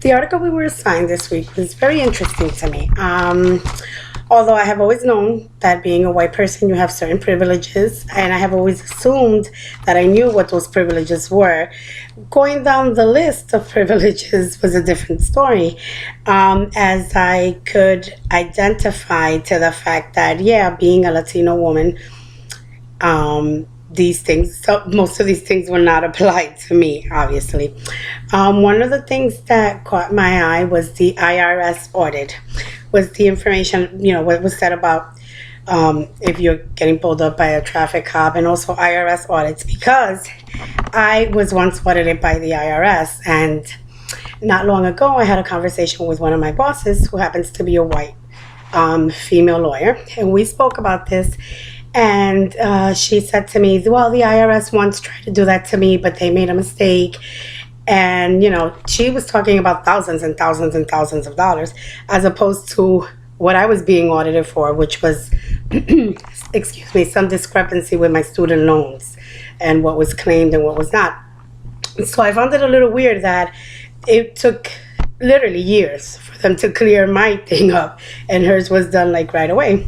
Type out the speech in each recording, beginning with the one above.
The article we were assigned this week was very interesting to me. Although I have always known that being a white person, you have certain privileges, and I have always assumed that I knew what those privileges were. Going down the list of privileges was a different story, as I could identify to the fact that, yeah, being a Latino woman, these things, so most of these things will not apply to me, obviously. One of the things that caught my eye was the IRS audit, was the information, what was said about if you're getting pulled up by a traffic cop, and also IRS audits, because I was once audited by the IRS, and not long ago I had a conversation with one of my bosses who happens to be a white female lawyer, and we spoke about this. And she said to me, well, the IRS once tried to do that to me, but they made a mistake. And, she was talking about thousands and thousands and thousands of dollars, as opposed to what I was being audited for, which was, excuse me, some discrepancy with my student loans and what was claimed and what was not. So I found it a little weird that it took literally years for them to clear my thing up, and hers was done like right away.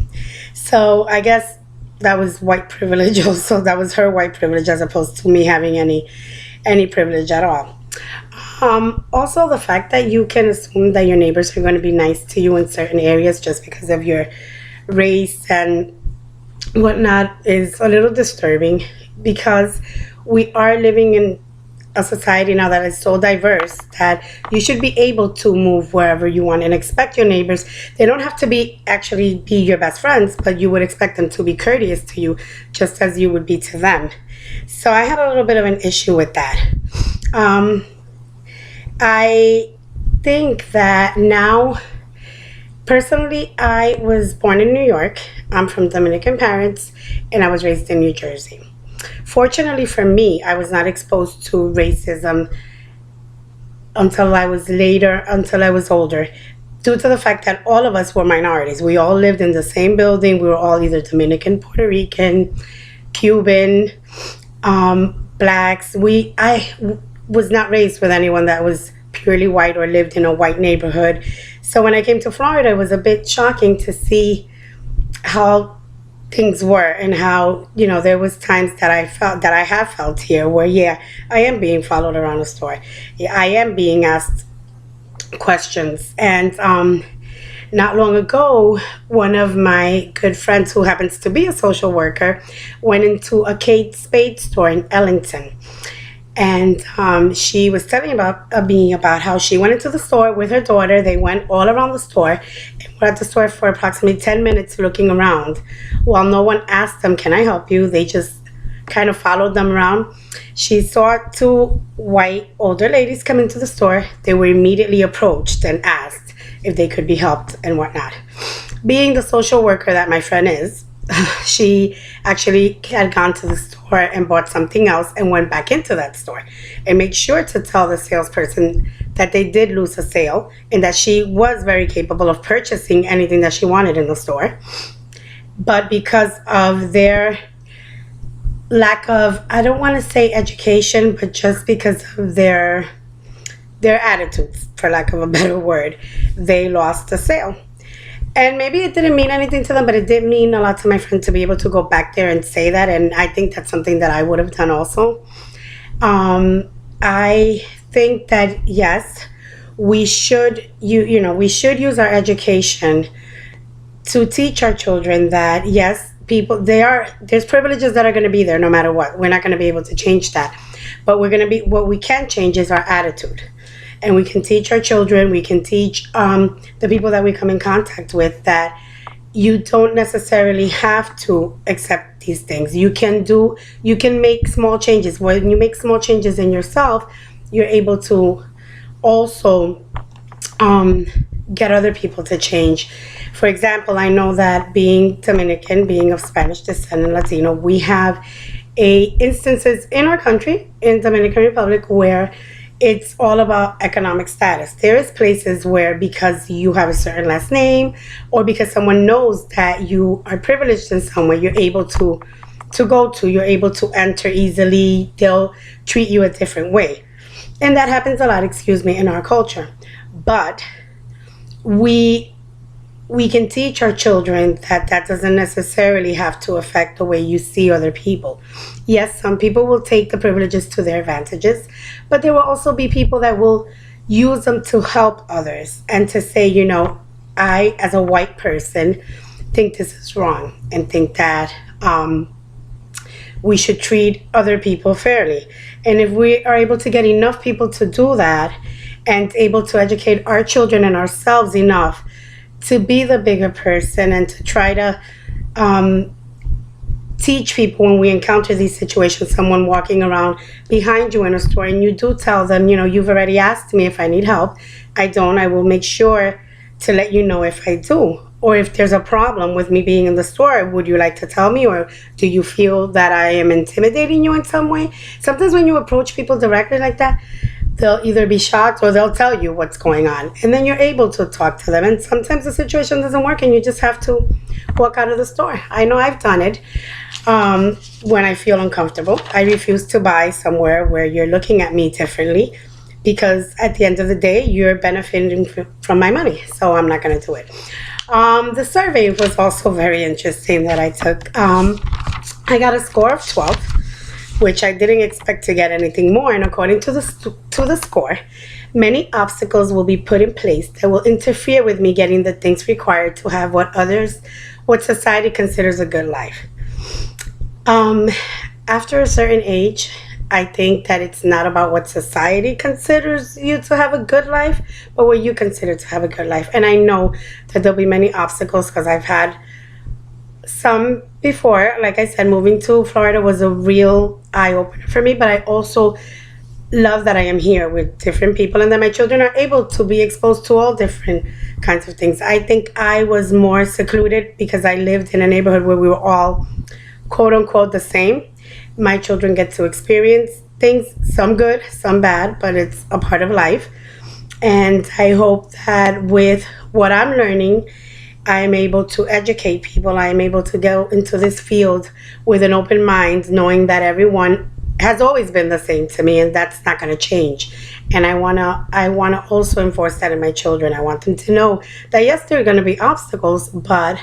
So I guess that was white privilege also. That was her white privilege, as opposed to me having any privilege at all. Also, the fact that you can assume that your neighbors are going to be nice to you in certain areas just because of your race and whatnot is a little disturbing, because we are living in a society now that is so diverse that you should be able to move wherever you want and expect your neighbors. They don't have to actually be your best friends, but you would expect them to be courteous to you just as you would be to them. So I had a little bit of an issue with that. I think that now, personally, I was born in New York. I'm from Dominican parents, and I was raised in New Jersey. Fortunately for me, I was not exposed to racism until I was older, due to the fact that all of us were minorities. We all lived in the same building. We were all either Dominican, Puerto Rican, Cuban, blacks. I was not raised with anyone that was purely white or lived in a white neighborhood. So when I came to Florida, it was a bit shocking to see how things were, and how there was times that I have felt here where, yeah, I am being followed around the store, yeah, I am being asked questions. And not long ago, one of my good friends, who happens to be a social worker, went into a Kate Spade store in Ellington. And she was telling me about how she went into the store with her daughter. They went all around the store and were at the store for approximately 10 minutes looking around, while no one asked them, can I help you? They just kind of followed them around. She saw two white older ladies come into the store. They were immediately approached and asked if they could be helped and whatnot. Being the social worker that my friend is, she actually had gone to the store and bought something else and went back into that store and made sure to tell the salesperson that they did lose a sale and that she was very capable of purchasing anything that she wanted in the store. But because of their lack of, I don't want to say education, but just because of their attitudes, for lack of a better word, they lost the sale. And maybe it didn't mean anything to them, but it did mean a lot to my friend to be able to go back there and say that. And I think that's something that I would have done also. I think that, yes, we should use our education to teach our children that, yes, there's privileges that are going to be there no matter what. We're not going to be able to change that. But what we can change is our attitude. And we can teach our children, we can teach the people that we come in contact with, that you don't necessarily have to accept these things. You can make small changes. When you make small changes in yourself, you're able to also get other people to change. For example, I know that being Dominican, being of Spanish descent and Latino, we have instances in our country, in Dominican Republic, where it's all about economic status. There is places where, because you have a certain last name, or because someone knows that you are privileged in some way, you're able to you're able to enter easily. They'll treat you a different way. And that happens a lot, in our culture. but we we can teach our children that that doesn't necessarily have to affect the way you see other people. Yes, some people will take the privileges to their advantages, but there will also be people that will use them to help others and to say, I, as a white person, think this is wrong and think that we should treat other people fairly. And if we are able to get enough people to do that and able to educate our children and ourselves enough to be the bigger person and to try to teach people when we encounter these situations, someone walking around behind you in a store and you do tell them, you've already asked me if I need help. I don't. I will make sure to let you know if I do. Or if there's a problem with me being in the store, would you like to tell me? Or do you feel that I am intimidating you in some way? Sometimes when you approach people directly like that, they'll either be shocked or they'll tell you what's going on. And then you're able to talk to them. And sometimes the situation doesn't work and you just have to walk out of the store. I know I've done it when I feel uncomfortable. I refuse to buy somewhere where you're looking at me differently because at the end of the day, you're benefiting from my money. So I'm not going to do it. The survey was also very interesting that I took. I got a score of 12, which I didn't expect to get anything more. And according to the score, many obstacles will be put in place that will interfere with me getting the things required to have what society considers a good life. After a certain age, I think that it's not about what society considers you to have a good life, but what you consider to have a good life. And I know that there'll be many obstacles because I've had some before. Like I said, moving to Florida was a real eye-opener for me, but I also love that I am here with different people and that my children are able to be exposed to all different kinds of things. I think I was more secluded because I lived in a neighborhood where we were all quote-unquote the same. My children get to experience things, some good, some bad, but it's a part of life. And I hope that with what I'm learning, I'm able to educate people. I'm able to go into this field with an open mind, knowing that everyone has always been the same to me, and that's not going to change. And I wanna also enforce that in my children. I want them to know that yes, there are going to be obstacles, but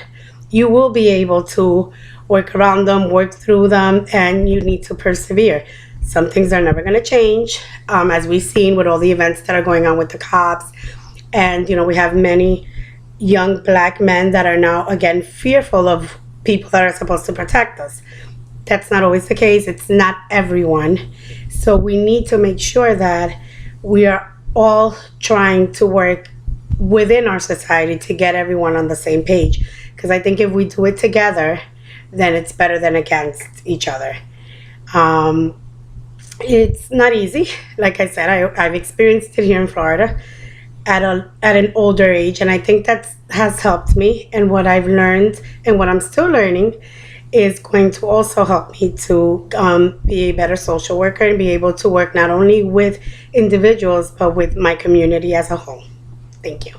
you will be able to work around them, work through them, and you need to persevere. Some things are never going to change, as we've seen with all the events that are going on with the cops. And, we have many young black men that are now, again, fearful of people that are supposed to protect us. That's not always the case. It's not everyone. So we need to make sure that we are all trying to work within our society to get everyone on the same page. Because I think if we do it together, then it's better than against each other. It's not easy. Like I said, I've experienced it here in Florida at an older age, and I think that has helped me. And what I've learned and what I'm still learning is going to also help me to be a better social worker and be able to work not only with individuals, but with my community as a whole. Thank you.